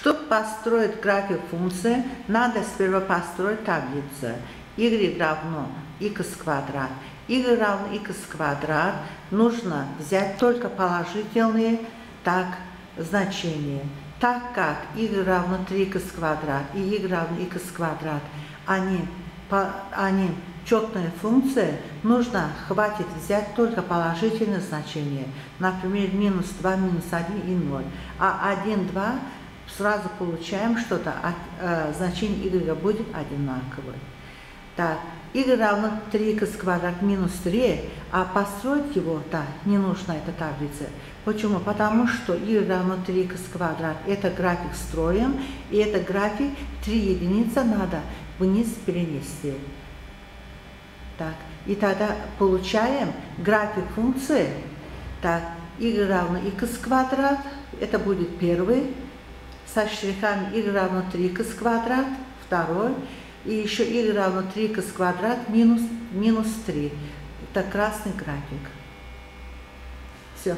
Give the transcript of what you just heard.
Чтобы построить график функции, надо сперва построить таблицу. Y равно x квадрат. Y равно x квадрат. Нужно взять только положительные значения. Так как y равно 3x квадрат и y равно x квадрат, они четные функции, хватит взять только положительные значения. Например, минус 2, минус 1 и 0. А 1, 2 сразу получаем что-то, значение y будет одинаковое. Так, y равно 3x квадрат минус 3, а построить его, не нужна эта таблица. Почему? Потому что y равно 3x квадрат, это график строим, и это график 3 единицы надо вниз перенести. Так, и тогда получаем график функции. Так, y равно x квадрат, это будет первый, со штрихами y равно 3x квадрат, второй, и еще y равно 3x квадрат минус 3. Это красный график. Все.